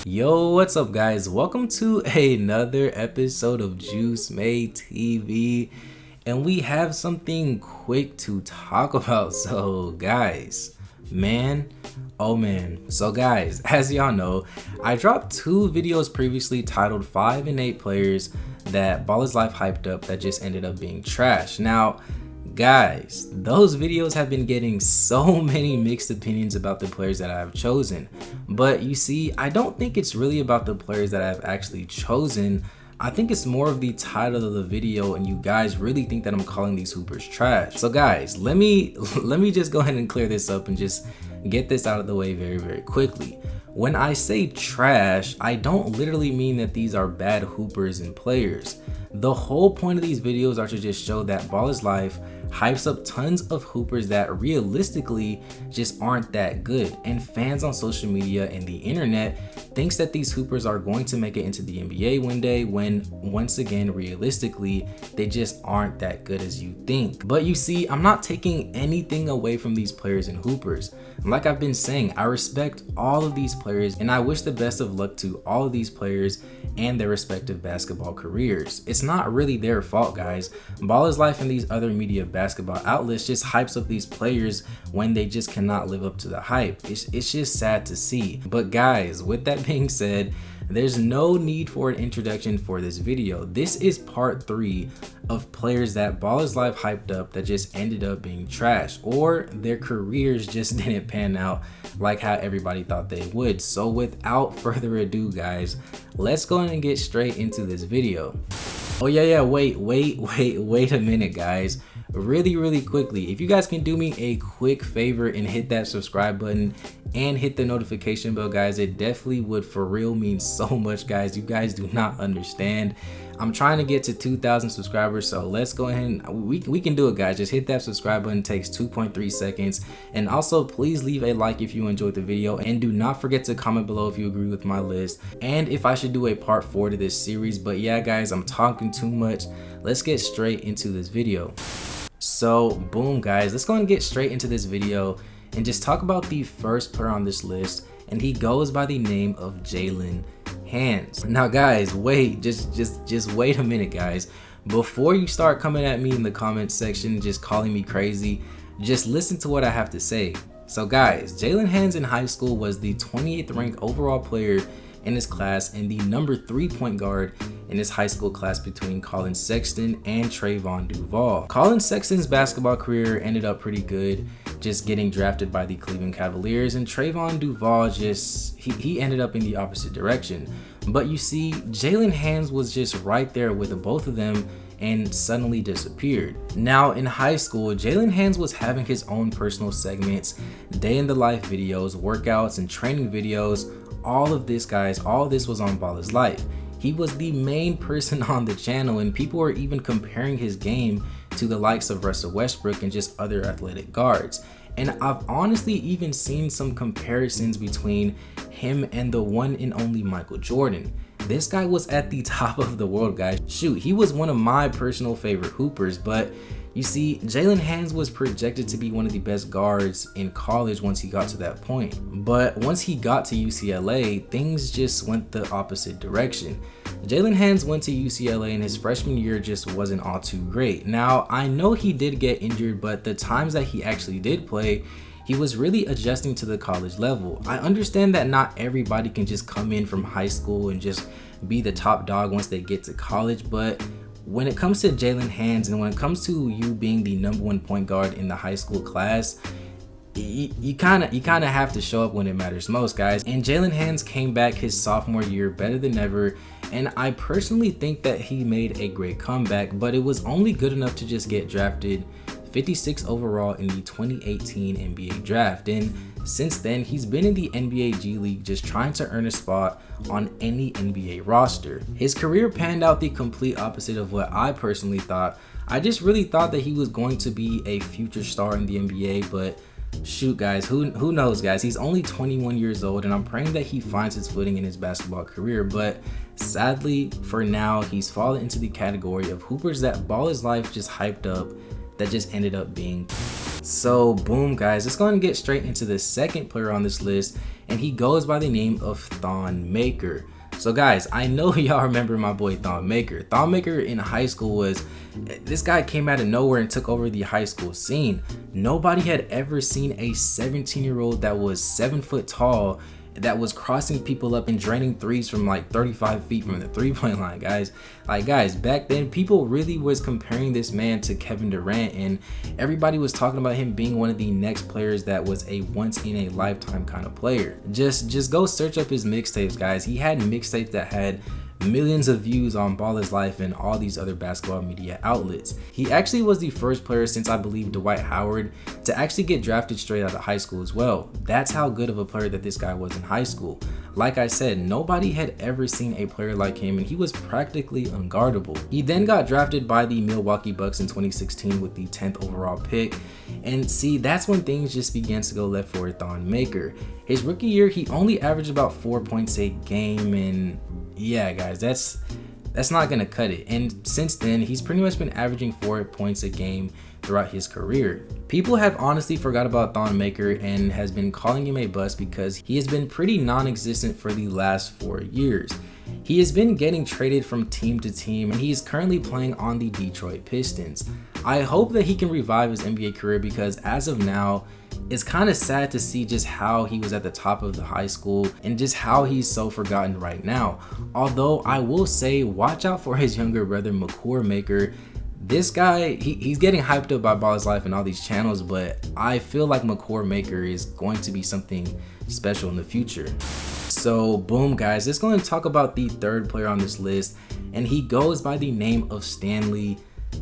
Yo, what's up guys? Welcome to another episode of Juice Made TV, and we have something quick to talk about. So guys, oh man, so guys, as y'all know, I dropped two videos previously titled 5 and 8 players that BALLISLIFE hyped up that just ended up being trash. Now guys, those videos have been getting so many mixed opinions about the players that I've chosen. But you see, I don't think it's really about the players that I've actually chosen. I think it's more of the title of the video and you guys really think that I'm calling these hoopers trash. So guys, let me just go ahead and clear this up and just get this out of the way very quickly. When I say trash, I don't literally mean that these are bad hoopers and players. The whole point of these videos are to just show that BALLISLIFE hypes up tons of hoopers that realistically just aren't that good, and fans on social media and the internet thinks that these hoopers are going to make it into the NBA one day, when once again realistically they just aren't that good as you think. But you see, I'm not taking anything away from these players and hoopers. Like I've been saying, I respect all of these players and I wish the best of luck to all of these players and their respective basketball careers. It's not really their fault, guys. BALLISLIFE and these other media basketball outlets just hypes up these players when they just cannot live up to the hype. It's just sad to see. But guys, with that being said, there's no need for an introduction for this video. This is part 3 of players that BALLISLIFE hyped up that just ended up being trash, or their careers just didn't pan out like how everybody thought they would. So without further ado guys, let's go ahead and get straight into this video. Oh yeah, wait a minute guys. Really quickly, if you guys can do me a quick favor and hit that subscribe button and hit the notification bell guys, it definitely would for real mean so much guys. You guys do not understand. I'm trying to get to 2,000 subscribers, so let's go ahead and we can do it guys. Just hit that subscribe button, it takes 2.3 seconds. And also please leave a like if you enjoyed the video, and do not forget to comment below if you agree with my list and if I should do a part 4 to this series. But yeah guys, I'm talking too much. Let's get straight into this video. So boom guys, let's go and get straight into this video and just talk about the first player on this list, and he goes by the name of Jalen Hands. Now guys, wait, just wait a minute guys. Before you start coming at me in the comment section just calling me crazy, just listen to what I have to say. So guys, Jalen Hands in high school was the 28th ranked overall player in his class and the number 3 point guard in his high school class between Collin Sexton and Trayvon Duval. Collin Sexton's basketball career ended up pretty good, just getting drafted by the Cleveland Cavaliers, and Trayvon Duval he ended up in the opposite direction. But you see, Jalen Hands was just right there with both of them and suddenly disappeared. Now in high school, Jalen Hands was having his own personal segments, day in the life videos, workouts and training videos. All of this guys, all this was on BALLISLIFE. He was the main person on the channel, and people were even comparing his game to the likes of Russell Westbrook and just other athletic guards. And I've honestly even seen some comparisons between him and the one and only Michael Jordan. This guy was at the top of the world guys. Shoot, he was one of my personal favorite hoopers. But you see, Jalen Hands was projected to be one of the best guards in college once he got to that point. But once he got to UCLA, things just went the opposite direction. Jalen Hands went to UCLA and his freshman year just wasn't all too great. Now, I know he did get injured, but the times that he actually did play, he was really adjusting to the college level. I understand that not everybody can just come in from high school and just be the top dog once they get to college, but when it comes to Jalen Hands and when it comes to you being the number 1 point guard in the high school class, you kind of have to show up when it matters most guys. And Jalen Hands came back his sophomore year better than ever, and I personally think that he made a great comeback, but it was only good enough to just get drafted 56 overall in the 2018 NBA draft. And since then, he's been in the NBA G League just trying to earn a spot on any NBA roster. His career panned out the complete opposite of what I personally thought. I just really thought that he was going to be a future star in the NBA, but shoot guys, who knows guys. He's only 21 years old, and I'm praying that he finds his footing in his basketball career. But sadly for now, he's fallen into the category of hoopers that BALLISLIFE just hyped up that just ended up being So boom guys, let's go ahead and get straight into the second player on this list, and he goes by the name of Thon Maker. So guys, I know y'all remember my boy Thon Maker. Thon Maker in high school this guy came out of nowhere and took over the high school scene. Nobody had ever seen a 17-year-old that was 7 foot tall, that was crossing people up and draining threes from like 35 feet from the three-point line, guys. Like guys, back then people really was comparing this man to Kevin Durant, and everybody was talking about him being one of the next players that was a once in a lifetime kind of player. Just go search up his mixtapes, guys. He had mixtapes that had millions of views on BALLISLIFE and all these other basketball media outlets. He actually was the first player since I believe Dwight Howard to actually get drafted straight out of high school as well. That's how good of a player that this guy was in high school. Like I said, nobody had ever seen a player like him, and he was practically unguardable. He then got drafted by the Milwaukee Bucks in 2016 with the 10th overall pick, and see, that's when things just began to go left for Thon Maker. His rookie year, he only averaged about 4 points a game, and yeah guys, that's not gonna cut it. And since then, he's pretty much been averaging 4 points a game throughout his career. People have honestly forgot about Thon Maker and has been calling him a bust because he has been pretty non-existent for the last 4 years. He has been getting traded from team to team, and he is currently playing on the Detroit Pistons. I hope that he can revive his NBA career, because as of now, it's kind of sad to see just how he was at the top of the high school and just how he's so forgotten right now. Although I will say, watch out for his younger brother Cory Maker. This guy, he's getting hyped up by BALLISLIFE and all these channels, but I feel like Cory Maker is going to be something special in the future. So boom guys, let's go and talk about the third player on this list, and he goes by the name of Stanley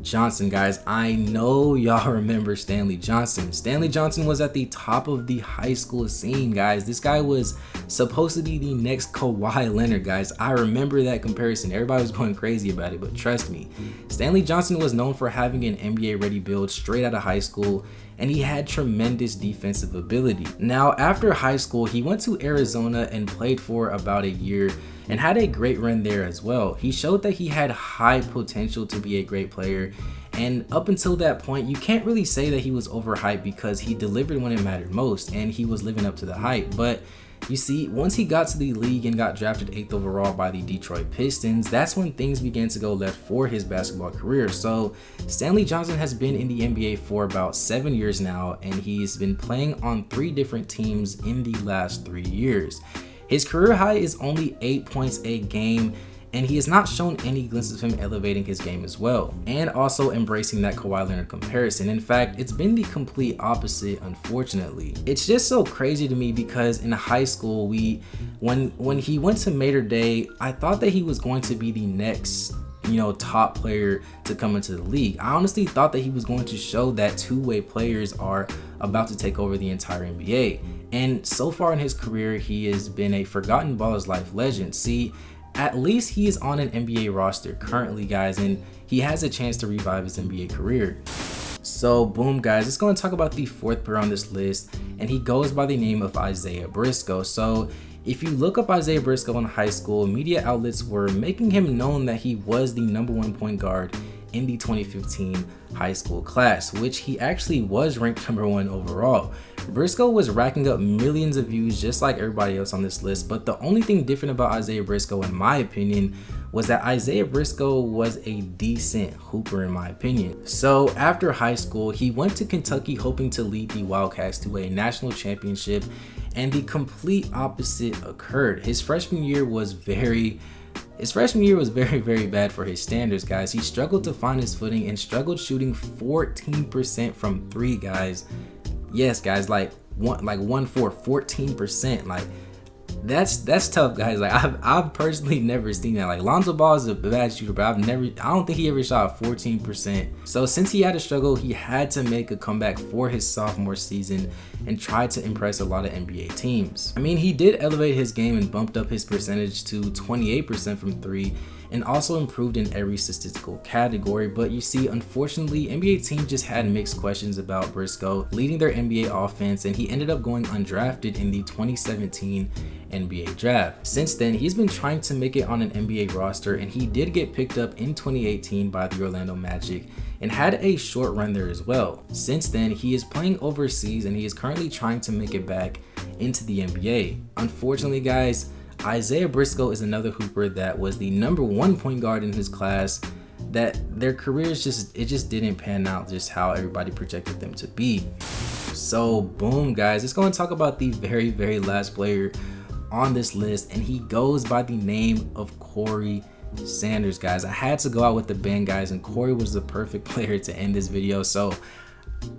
Johnson. Guys, I know y'all remember Stanley Johnson. Stanley Johnson was at the top of the high school scene, guys. This guy was supposed to be the next Kawhi Leonard, guys. I remember that comparison. Everybody was going crazy about it, but trust me, Stanley Johnson was known for having an NBA ready build straight out of high school, and he had tremendous defensive ability. Now, after high school, he went to Arizona and played for about a year and had a great run there as well. He showed that he had high potential to be a great player, and up until that point, you can't really say that he was overhyped because he delivered when it mattered most and he was living up to the hype. But you see, once he got to the league and got drafted 8th overall by the Detroit Pistons, that's when things began to go left for his basketball career. So Stanley Johnson has been in the NBA for about 7 years now, and he's been playing on 3 different teams in the last 3 years. His career high is only 8 points a game, and he has not shown any glimpses of him elevating his game as well, and also embracing that Kawhi Leonard comparison. In fact, it's been the complete opposite, unfortunately. It's just so crazy to me because in high school, when he went to Mater Day, I thought that he was going to be the next top player to come into the league. I honestly thought that he was going to show that two-way players are about to take over the entire NBA. And so far in his career, he has been a forgotten BALLISLIFE legend. See, at least he is on an NBA roster currently, guys, and he has a chance to revive his NBA career. So boom guys, let's go and talk about the fourth player on this list, and he goes by the name of Isaiah Briscoe. So if you look up Isaiah Briscoe in high school, media outlets were making him known that he was the #1 point guard in the 2015 high school class, which he actually was ranked #1 overall. Briscoe was racking up millions of views just like everybody else on this list, but the only thing different about Isaiah Briscoe, in my opinion, was that Isaiah Briscoe was a decent hooper in my opinion. So after high school, he went to Kentucky hoping to lead the Wildcats to a national championship, and the complete opposite occurred. His freshman year was very, very bad for his standards, guys. He struggled to find his footing and struggled shooting 14% from 3, guys. Yes, guys, like 14%. Like that's tough, guys. Like I've personally never seen that. Like Lonzo Ball is a bad shooter, but I don't think he ever shot 14%. So since he had to struggle, he had to make a comeback for his sophomore season and try to impress a lot of NBA teams. I mean, he did elevate his game and bumped up his percentage to 28% from 3, and also improved in every statistical category. But you see, unfortunately, NBA teams just had mixed questions about Briscoe leading their NBA offense, and he ended up going undrafted in the 2017 NBA draft. Since then, he's been trying to make it on an NBA roster, and he did get picked up in 2018 by the Orlando Magic and had a short run there as well. Since then, he is playing overseas and he is currently trying to make it back into the NBA. Unfortunately, guys, Isaiah Briscoe is another hooper that was the #1 point guard in his class, that their careers just didn't pan out just how everybody projected them to be. So boom, guys, let's go and talk about the very last player on this list, and he goes by the name of Cory Sanders. Guys, I had to go out with the bang, guys, and Cory was the perfect player to end this video. So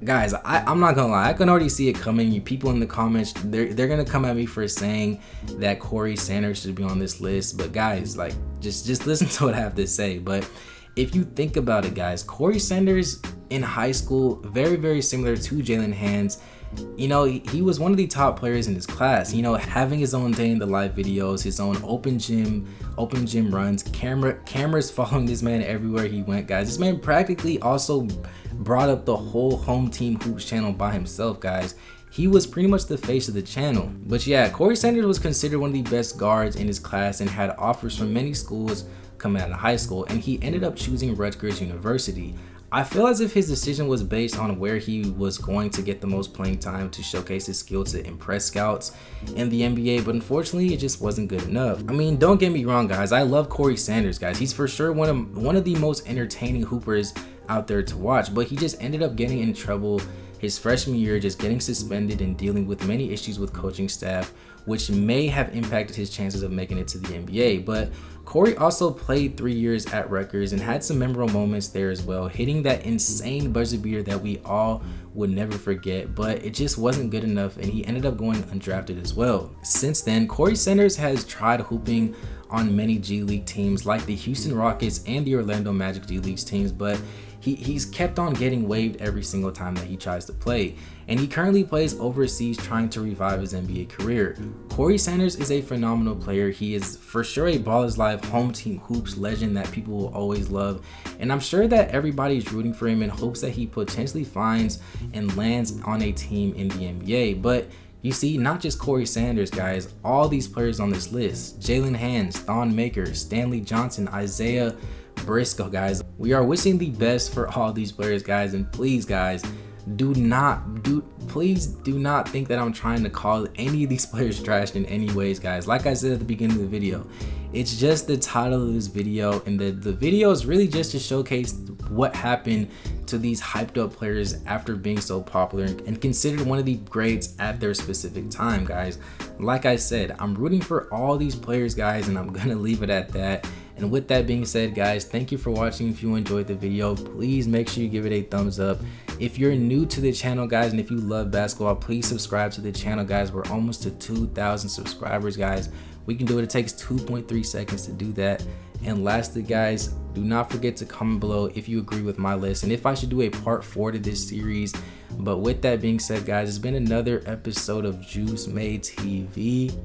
guys, I'm not gonna lie, I can already see it coming. You people in the comments, they're gonna come at me for saying that Cory Sanders should be on this list. But guys, like, just listen to what I have to say. But if you think about it, guys, Cory Sanders in high school, very similar to Jalen Hands. You know, he was one of the top players in his class, you know, having his own day in the live videos, his own open gym runs, cameras following this man everywhere he went. Guys, this man practically also brought up the whole Home Team Hoops channel by himself. Guys, he was pretty much the face of the channel. But yeah, Cory Sanders was considered one of the best guards in his class and had offers from many schools coming out of high school, and he ended up choosing Rutgers University. I feel as if his decision was based on where he was going to get the most playing time to showcase his skill to impress scouts in the NBA, but unfortunately it just wasn't good enough. I mean, don't get me wrong, guys, I love Cory Sanders, guys. He's for sure one of the most entertaining hoopers out there to watch, but he just ended up getting in trouble his freshman year, just getting suspended and dealing with many issues with coaching staff, which may have impacted his chances of making it to the NBA. But Cory also played 3 years at Rutgers and had some memorable moments there as well, hitting that insane buzzer beater that we all would never forget, but it just wasn't good enough and he ended up going undrafted as well. Since then, Cory Sanders has tried hooping on many G League teams like the Houston Rockets and the Orlando Magic G League teams, but he's kept on getting waived every single time that he tries to play, and he currently plays overseas trying to revive his NBA career. Cory Sanders is a phenomenal player. He is for sure a BALLISLIFE Home Team Hoops legend that people will always love, and I'm sure that everybody's rooting for him in hopes that he potentially finds and lands on a team in the NBA. But you see, not just Cory Sanders, guys, all these players on this list, Jalen Hands, Thon Maker, Stanley Johnson, Isaiah Briscoe, guys, we are wishing the best for all these players, guys. And please, guys, please do not think that I'm trying to call any of these players trash in any ways, guys. Like I said at the beginning of the video, it's just the title of this video, and the video is really just to showcase what happened to these hyped up players after being so popular and considered one of the greats at their specific time, guys. Like I said, I'm rooting for all these players, guys, and I'm gonna leave it at that. And with that being said, guys, thank you for watching. If you enjoyed the video, please make sure you give it a thumbs up. If you're new to the channel, guys, and if you love basketball, please subscribe to the channel, guys. We're almost to 2,000 subscribers, guys. We can do it. It takes 2.3 seconds to do that. And lastly, guys, do not forget to comment below if you agree with my list and if I should do a part 4 to this series. But with that being said, guys, it's been another episode of Juice Made TV.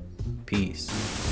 Peace.